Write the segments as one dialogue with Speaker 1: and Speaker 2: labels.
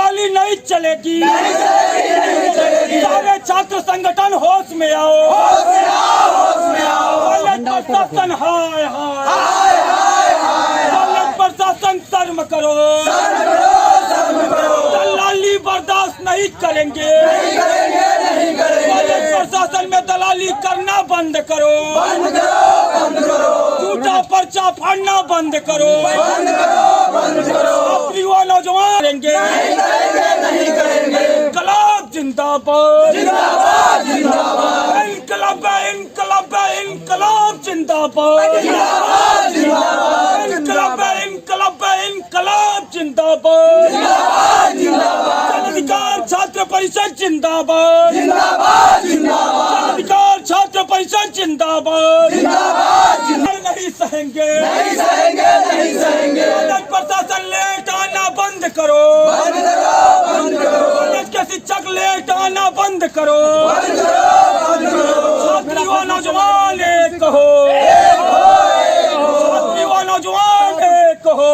Speaker 1: दलाली नहीं चलेगी, सारे छात्र संगठन होश में आओ, कॉलेज प्रशासन हाय हाय, कॉलेज प्रशासन शर्म करो, दलाली बर्दाश्त नहीं करेंगे, कॉलेज प्रशासन में दलाली करना बंद करो, झूठा पर्चा फाड़ना बंद करो, अपनी वो नौजवान करेंगे, इनकलाब जिंदाबाद, इनकलाब इनकलाब इनकलाब जिंदाबाद, इनकलाब इनकलाब इनकलाब जिंदाबाद, अधिकार छात्र परिषद जिंदाबाद, अधिकार छात्र परिषद जिंदाबाद, नहीं सहेंगे, कॉलेज प्रशासन लेट आना बंद करो, कॉलेज के शिक्षक लेट आना बंद करो, छात्री व नौजवान एक हो, छात्री व नौजवान एक हो,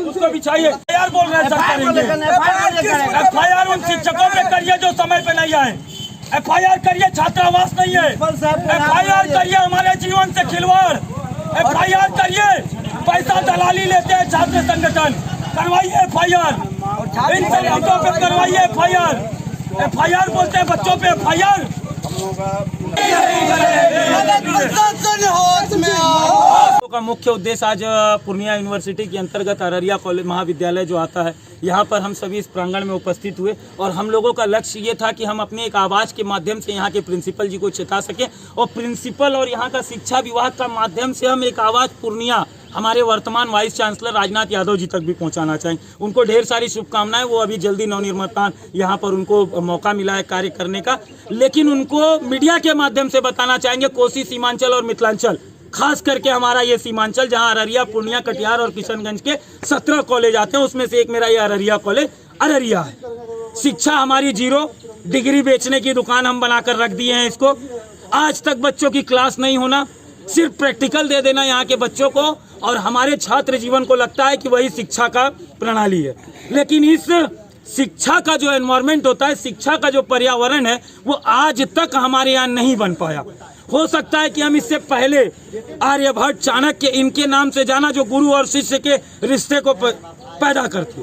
Speaker 1: उसको बिछाइए। यार बोल रहे हैं सर करेंगे, FIR उन शिक्षकों पे करिए जो समय पे नहीं आए, FIR करिए, छात्रावास नहीं है, FIR करिए, हमारे जीवन से खिलवाड़, FIR करिए, पैसा दलाली लेते हैं छात्र संगठन, करवाइए FIR, इन संगठनों पे करवाइए FIR बोलते हैं बच्चों पे FIR। का मुख्य उद्देश्य आज पूर्णिया यूनिवर्सिटी के अंतर्गत अररिया कॉलेज महाविद्यालय जो आता है, यहाँ पर हम सभी इस प्रांगण में उपस्थित हुए और हम लोगों का लक्ष्य ये था कि हम अपने एक आवाज़ के माध्यम से यहाँ के प्रिंसिपल जी को चेता सकें और प्रिंसिपल और यहाँ का शिक्षा विभाग का माध्यम से हम एक आवाज़ पूर्णिया हमारे वर्तमान वाइस चांसलर राजनाथ यादव जी तक भी पहुंचाना चाहें। उनको ढेर सारी शुभकामनाएं, वो अभी जल्दी नवनिर्माण यहाँ पर उनको मौका मिला है कार्य करने का, लेकिन उनको मीडिया के माध्यम से बताना चाहेंगे कोसी सीमांचल और मिथिलांचल, खास करके हमारा ये सीमांचल जहां अररिया, पूर्णिया, कटिहार और किशनगंज के 17 कॉलेज आते हैं, उसमें से एक मेरा ये अररिया कॉलेज अररिया है। शिक्षा हमारी जीरो, डिग्री बेचने की दुकान हम बनाकर रख दिए हैं इसको। आज तक बच्चों की क्लास नहीं होना, सिर्फ प्रैक्टिकल दे देना यहाँ के बच्चों को, और हमारे छात्र जीवन को लगता है कि वही शिक्षा का प्रणाली है। लेकिन इस शिक्षा का जो एनवायरमेंट होता है, शिक्षा का जो पर्यावरण है, वो आज तक हमारे यहाँ नहीं बन पाया। हो सकता है कि हम इससे पहले आर्यभट्ट, चाणक्य, इनके नाम से जाना, जो गुरु और शिष्य के रिश्ते को पैदा करते,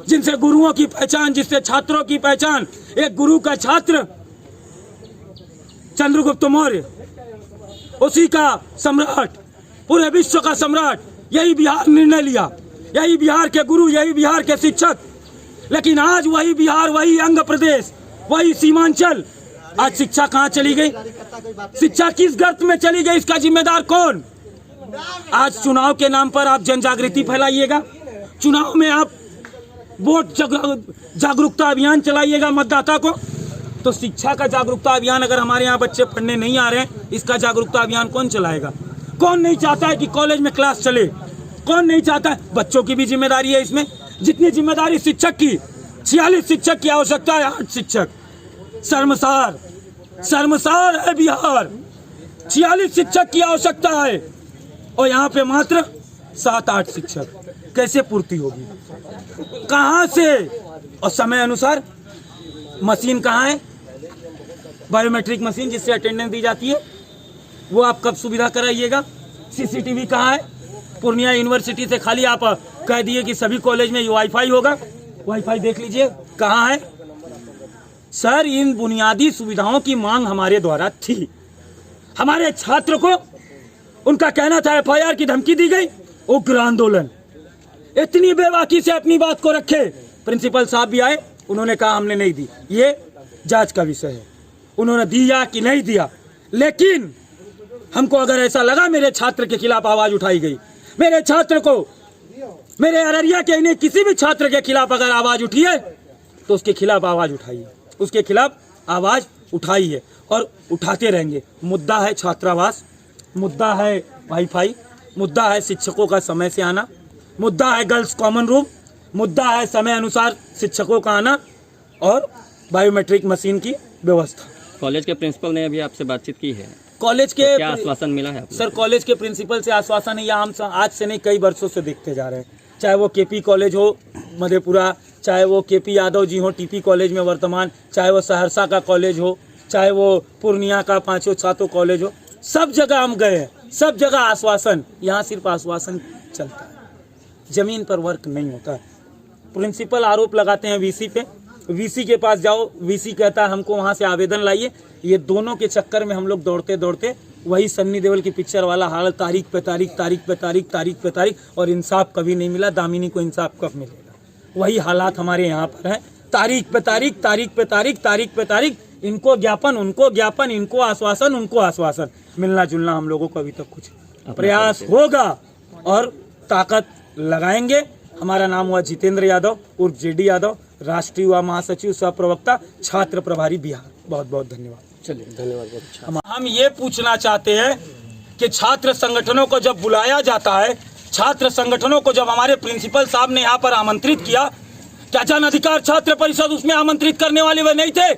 Speaker 1: जिनसे गुरुओं की पहचान, जिससे छात्रों की पहचान। एक गुरु का छात्र चंद्रगुप्त मौर्य, उसी का सम्राट, पूरे विश्व का सम्राट, यही बिहार निर्णय लिया, यही बिहार के गुरु, यही बिहार के शिक्षक। लेकिन आज वही बिहार, वही अंग प्रदेश, वही सीमांचल, आज शिक्षा कहाँ चली गई? शिक्षा किस गर्त में चली गई? इसका जिम्मेदार कौन? आज चुनाव के नाम पर आप जन जागृति फैलाइएगा, चुनाव में आप वोट जागरूकता अभियान चलाइएगा मतदाता को, तो शिक्षा का जागरूकता अभियान अगर हमारे यहाँ बच्चे पढ़ने नहीं आ रहे हैं, इसका जागरूकता अभियान कौन चलाएगा? कौन नहीं चाहता है कि कॉलेज में क्लास चले? कौन नहीं चाहता है? बच्चों की भी जिम्मेदारी है इसमें, जितनी जिम्मेदारी शिक्षक की। 46 शिक्षक की आवश्यकता है, 8 शिक्षक। शर्मसार, शर्मसार है बिहार, 46 शिक्षक की आवश्यकता है और यहाँ पे मात्र 7-8 शिक्षक। कैसे पूर्ति होगी? कहाँ से? और समय अनुसार मशीन कहाँ है? बायोमेट्रिक मशीन जिससे अटेंडेंस दी जाती है, वो आप कब सुविधा कराइएगा? CCTV कहाँ है? पूर्णिया यूनिवर्सिटी से खाली आप कह दिए कि सभी कॉलेज में वाईफाई होगा, वाईफाई देख लीजिए कहाँ है। सर, इन बुनियादी सुविधाओं की मांग हमारे द्वारा थी। हमारे छात्र को उनका कहना था FIR की धमकी दी गई, उग्र आंदोलन। इतनी बेबाकी से अपनी बात को रखे। प्रिंसिपल साहब भी आए, उन्होंने कहा हमने नहीं दी, ये जांच का विषय है, उन्होंने दिया कि नहीं दिया। लेकिन हमको अगर ऐसा लगा मेरे छात्र के खिलाफ आवाज उठाई गई, मेरे छात्र को, मेरे अररिया के इन्हें किसी भी छात्र के खिलाफ अगर आवाज उठी है, तो उसके खिलाफ आवाज उठाइए, उसके खिलाफ आवाज उठाई है और उठाते रहेंगे। मुद्दा है छात्रावास, मुद्दा है वाईफाई, मुद्दा है शिक्षकों का समय से आना, मुद्दा है गर्ल्स कॉमन रूम, मुद्दा है समय अनुसार शिक्षकों का आना और बायोमेट्रिक मशीन की व्यवस्था।
Speaker 2: कॉलेज के प्रिंसिपल ने अभी आपसे बातचीत की है?
Speaker 1: कॉलेज के
Speaker 2: तो क्या आश्वासन मिला है आपको?
Speaker 1: सर, कॉलेज के प्रिंसिपल से आश्वासन है, हम आज से नहीं कई वर्षों से देखते जा रहे हैं, चाहे वो KP कॉलेज हो, मधेपुरा, चाहे वो केपी यादव जी हो टीपी कॉलेज में वर्तमान, चाहे वो सहरसा का कॉलेज हो, चाहे वो पूर्णिया का 5-7 कॉलेज हो, सब जगह हम गए हैं, सब जगह आश्वासन। यहाँ सिर्फ आश्वासन चलता है, ज़मीन पर वर्क नहीं होता है। प्रिंसिपल आरोप लगाते हैं वीसी पे, वीसी के पास जाओ, वीसी कहता है हमको वहाँ से आवेदन लाइए। ये दोनों के चक्कर में हम लोग दौड़ते दौड़ते वही सन्नी देओल की पिक्चर वाला हाल, तारीख पे तारीख, तारीख पे तारीख, तारीख पे तारीख, और इंसाफ कभी नहीं मिला। दामिनी को इंसाफ कब मिलेगा? वही हालात हमारे यहाँ पर है, तारीख पे तारीख, तारीख पे तारीख, तारीख पे तारीख, इनको ज्ञापन, उनको ज्ञापन, इनको आश्वासन, उनको आश्वासन। मिलना जुलना हम लोगों को अभी तक कुछ प्रयास होगा और ताकत लगाएंगे। हमारा नाम हुआ जितेंद्र यादव उर्फ जेडी यादव, राष्ट्रीय युवा महासचिव, सह प्रवक्ता, छात्र प्रभारी बिहार। बहुत बहुत धन्यवाद।
Speaker 3: चलिए, धन्यवाद। बहुत अच्छा।
Speaker 1: हम ये पूछना चाहते हैं कि छात्र संगठनों को जब बुलाया जाता है, छात्र संगठनों को जब हमारे प्रिंसिपल साहब ने यहाँ पर आमंत्रित किया, क्या जन अधिकार छात्र परिषद उसमें आमंत्रित करने वाले वे नहीं थे?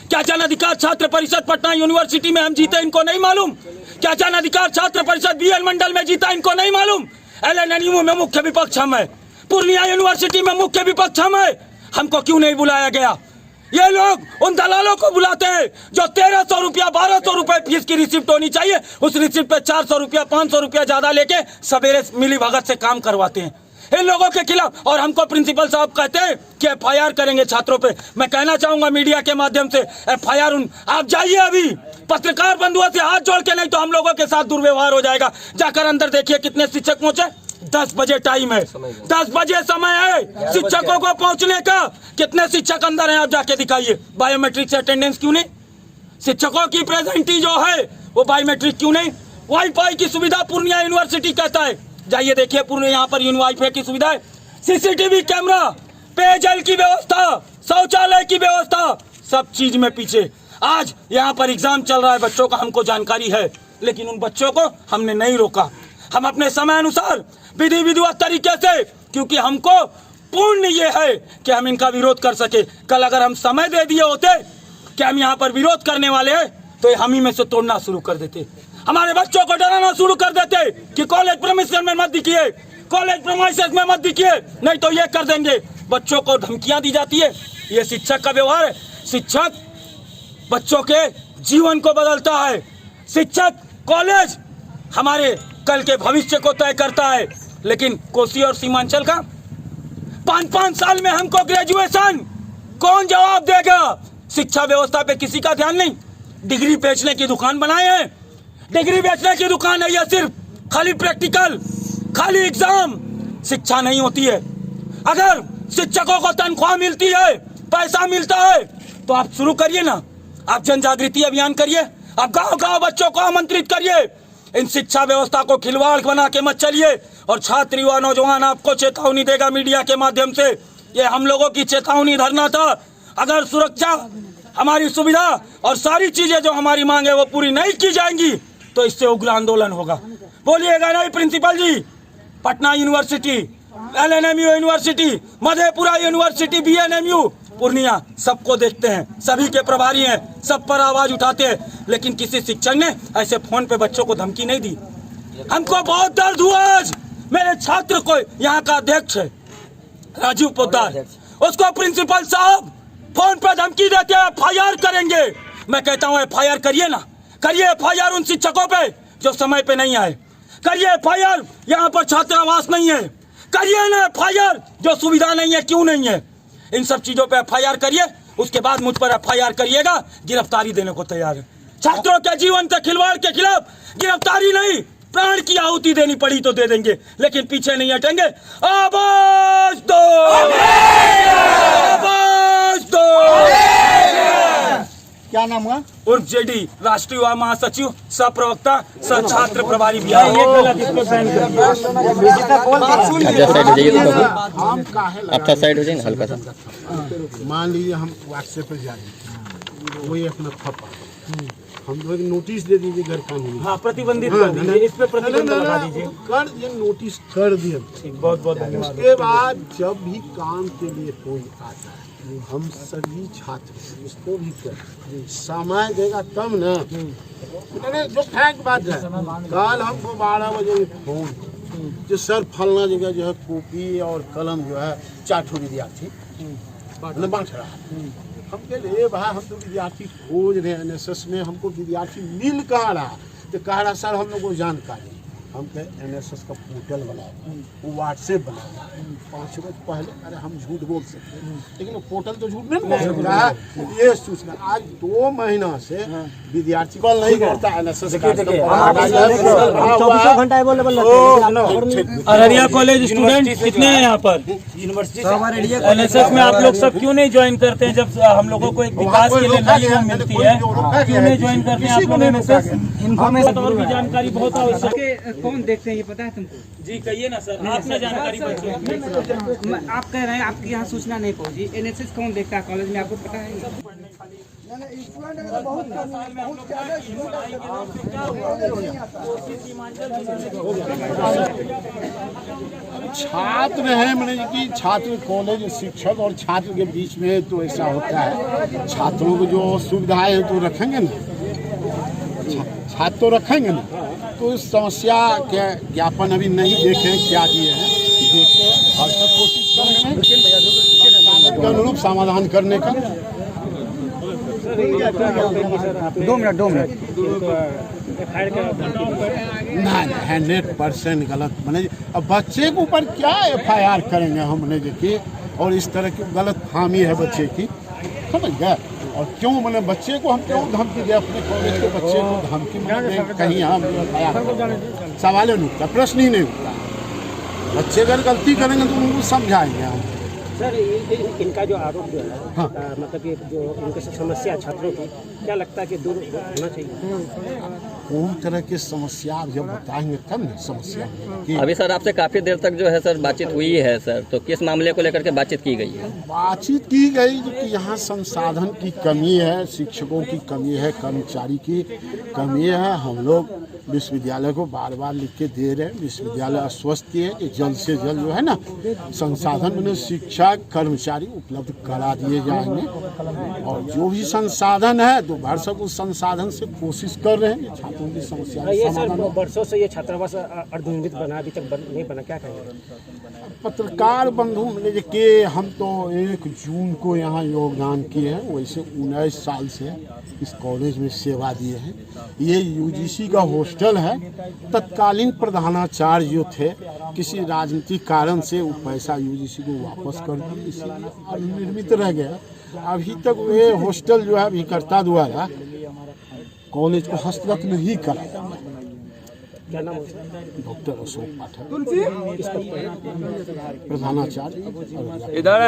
Speaker 1: क्या जन अधिकार छात्र परिषद पटना यूनिवर्सिटी में हम जीते, इनको नहीं मालूम? क्या जन अधिकार छात्र परिषद बीएल मंडल में जीता, इनको नहीं मालूम? एलएनयू में मुख्य विपक्ष हम है, पूर्णिया यूनिवर्सिटी में मुख्य विपक्ष हम है। हमको क्यों नहीं बुलाया गया? ये लोग उन दलालों को बुलाते हैं जो 1300 रुपया, 1200 रुपए फीस की रिसिप्ट होनी चाहिए, उस रिसिप्ट पे 400 रुपया, 500 रुपया ज्यादा लेके सवेरे मिली भगत से काम करवाते हैं इन लोगों के खिलाफ। और हमको प्रिंसिपल साहब कहते हैं कि एफआईआर करेंगे छात्रों पे। मैं कहना चाहूंगा मीडिया के माध्यम से, एफआईआर आप जाइए अभी पत्रकार बंधुओं से हाथ जोड़ के, नहीं तो हम लोगों के साथ दुर्व्यवहार हो जाएगा। जाकर अंदर देखिए कितने शिक्षक पहुंचे। 10 बजे टाइम है, 10 बजे समय है शिक्षकों को पहुंचने का। कितने शिक्षक अंदर हैं आप जाके दिखाइए। बायोमेट्रिक से अटेंडेंस क्यों नहीं? शिक्षकों की प्रेजेंटी जो है वो बायोमेट्रिक क्यों नहीं? वाईफाई की सुविधा पूर्णिया यूनिवर्सिटी कहता है, जाइए देखिए पूर्ण यहाँ पर वाईफाई की सुविधा है, सीसीटीवी कैमरा, पेयजल की व्यवस्था, शौचालय की व्यवस्था, सब चीज में पीछे। आज यहाँ पर एग्जाम चल रहा है बच्चों का, हमको जानकारी है, लेकिन उन बच्चों को हमने नहीं रोका। हम अपने समय अनुसार विधि विधिवत तरीके से, क्योंकि हमको पूर्ण ये है कि हम इनका विरोध कर सके। कल अगर हम समय दे दिए होते कि हम यहाँ पर विरोध करने वाले हैं, तो हम ही में से तोड़ना शुरू कर देते, हमारे बच्चों को डराना शुरू कर देते कि कॉलेज प्रेमिसेस में मत दिखिए, कॉलेज प्रेमिसेस में मत दिखिए, नहीं तो ये कर देंगे। बच्चों को धमकियां दी जाती है, ये शिक्षक का व्यवहार है। शिक्षक बच्चों के जीवन को बदलता है। शिक्षक, कॉलेज हमारे कल के भविष्य को तय करता है। लेकिन कोसी और सीमांचल का 5-5 साल में हमको ग्रेजुएशन कौन जवाब देगा? शिक्षा व्यवस्था पे किसी का ध्यान नहीं। डिग्री बेचने की दुकान बनाए हैं, डिग्री बेचने की दुकान है ये, सिर्फ खाली प्रैक्टिकल, खाली एग्जाम, शिक्षा नहीं होती है। अगर शिक्षकों को तनख्वाह मिलती है, पैसा मिलता है, तो आप शुरू करिए ना, आप जन जागृति अभियान करिए, आप गांव-गांव बच्चों को आमंत्रित करिए। इन शिक्षा व्यवस्था को खिलवाड़ बना के मत चलिए। और छात्र, युवा, नौजवान आपको चेतावनी देगा मीडिया के माध्यम से, ये हम लोगों की चेतावनी धरना था। अगर सुरक्षा, हमारी सुविधा और सारी चीजें जो हमारी मांग है वो पूरी नहीं की जाएंगी, तो इससे उग्र आंदोलन होगा। बोलिएगा नहीं principal ji? Patna university, LNMU university, Madhepura university, BNMU, Purnia, सबको देखते हैं, सभी के प्रभारी हैं, सब पर आवाज उठाते हैं, लेकिन किसी शिक्षक ने ऐसे फोन पे बच्चों को धमकी नहीं दी। हमको बहुत दर्द हुआ आज। मेरे छात्र को, यहाँ का अध्यक्ष है राजीव पोद्दार, उसको प्रिंसिपल साहब फोन पे धमकी देते हैं एफआईआर करेंगे। मैं कहता हूँ एफआईआर करिए ना, करिए एफआईआर उन शिक्षकों पे जो समय पे नहीं आए, करिए एफआईआर यहाँ पर छात्रावास नहीं है, करिए ना एफआईआर जो सुविधा नहीं है, क्यों नहीं है, इन सब चीजों पे एफआईआर करिए। उसके बाद मुझ पर एफआईआर करिएगा, गिरफ्तारी देने को तैयार है। छात्रों के जीवन के खिलवाड़ के खिलाफ गिरफ्तारी नहीं, प्राण की आहुति देनी पड़ी तो दे देंगे, लेकिन पीछे नहीं हटेंगे। आवाज दो, आवाज दो।
Speaker 3: क्या नाम हुआ?
Speaker 1: उर्फ जेडी, राष्ट्रीय युवा महासचिव, सह प्रवक्ता, सह छात्र प्रभारी बिहार।
Speaker 2: अच्छा साइड हो जाइए ना हल्का सा।
Speaker 4: मान लीजिए हम व्हाट्सएप पर जा रहे हैं, वही अपना फपा, हम लोग नोटिस दे दीजिए घर कानूनी।
Speaker 1: हाँ, प्रतिबंधित कर दीजिए, इस पे प्रतिबंध लगा दीजिए,
Speaker 4: कर ये नोटिस कर दिए।
Speaker 1: बहुत बहुत धन्यवाद।
Speaker 4: उसके बाद जब भी काम के लिए कोई आता है, हम सभी छात्र उसको भी कर समय देगा तब ना। जो फैक्ट बात है, कल हमको 12 बजे फोन जो सर फलना जगह जो है कॉपी और कलम जो है 4 विद्यार्थी बांट रहा है। हम कह रहे भाई हम तो विद्यार्थी खोज रहे हैं, एनएसएस में हमको विद्यार्थी मिल कहाँ रहा, तो कह रहा सर हम लोग को जानकारी। हम कहे एनएसएस का पोर्टल बनाया, वो व्हाट्सएप बनाया 5 रोज पहले। अरे हम झूठ बोल सकते हैं लेकिन वो पोर्टल तो झूठ नहीं बोल सकता है। ये सूचना आज 2 महीना से विद्यार्थी कॉल नहीं करता एनएसएस का
Speaker 3: 24 घंटा अवेलेबल
Speaker 1: अररिया कॉलेज स्टूडेंट कितने हैं यहाँ पर
Speaker 3: यूनिवर्सिटी
Speaker 1: एनएसएस में? आप लोग सब क्यों नहीं ज्वाइन करते हैं जब हम लोगों को एक विकास के लिए नई वो मिलती है? क्यों नहीं ज्वाइन करते हैं आप लोग एनएसएस? इन्फॉर्मेशन और भी जानकारी बहुत आवश्यक है।
Speaker 5: कौन देखते हैं ये पता है तुमको?
Speaker 1: जी कहिए ना सर, आपने जानकारी बच्चों
Speaker 5: आप कह रहे हैं आपके यहाँ सूचना नहीं पहुंची। एनएसएस कौन देखता है कॉलेज में, आपको पता है?
Speaker 4: छात्र है मैंने कि छात्र कॉलेज शिक्षक और छात्र के बीच में तो ऐसा होता है। छात्रों को जो सुविधाएं हैं तो रखेंगे ना, छात्र तो रखेंगे ना। तो इस समस्या के ज्ञापन अभी नहीं देखे क्या दिए हैं, देखे हर तक कोशिश करेंगे के अनुरूप समाधान करने का।
Speaker 3: 2 मिनट
Speaker 4: नहीं 100% गलत मैंने। अब बच्चे के ऊपर क्या FIR करेंगे हमने देखिए, और इस तरह की गलत फाहमी है बच्चे की, समझ गए। और क्यों मैंने बच्चे को हम क्यों धमकी दे, अपने कॉलेज के बच्चे को धमकी मैंने कहीं हम सवाल नहीं उठता, प्रश्न ही नहीं उठता। बच्चे अगर गलती करेंगे तो उनको समझाएंगे हम।
Speaker 6: सर इनका जो आरोप जो है
Speaker 4: हाँ।
Speaker 6: मतलब कि जो इनकी समस्या छात्रों की, क्या लगता है कि दूर होना चाहिए?
Speaker 4: कौन तरह की समस्या आप जब बताएंगे तब ना समस्या मिलेगी।
Speaker 2: अभी सर आपसे काफी देर तक जो है सर बातचीत हुई है सर, तो किस मामले को लेकर के बातचीत की गई है?
Speaker 4: बातचीत की गई कि यहाँ संसाधन की कमी है, शिक्षकों की कमी है, कर्मचारी की कमी है। हम लोग विश्वविद्यालय को बार बार लिख के दे रहे हैं, विश्वविद्यालय आश्वस्त किए कि जल्द से जल्द जो है ना संसाधन में शिक्षा कर्मचारी उपलब्ध करा दिए जाएंगे। और जो भी संसाधन है तो भरसक उस संसाधन से कोशिश कर रहे हैं छात्रों की समस्या
Speaker 6: ये
Speaker 4: का
Speaker 6: सर
Speaker 4: समाधान।
Speaker 6: वर्षों से ये छात्रावास अर्धनिर्मित बना, अभी तक नहीं बना, क्या कहेंगे?
Speaker 4: पत्रकार बंधु मिले कि हम तो 1 जून को यहाँ योगदान किए हैं, वैसे 19 साल से इस कॉलेज में सेवा दिए हैं। ये UGC का हॉस्टल है। तत्कालीन प्रधानाचार्य जो थे किसी राजनीतिक कारण से वो पैसा UGC को वापस कर दिए, इसलिए निर्मित रह गया। अभी तक ये हॉस्टल जो है अभिकर्ता द्वारा कॉलेज को हस्तगत नहीं कराया।
Speaker 6: क्या नाम है?
Speaker 4: डॉक्टर अशोक पाठक प्रधानाचार्य।
Speaker 1: इधर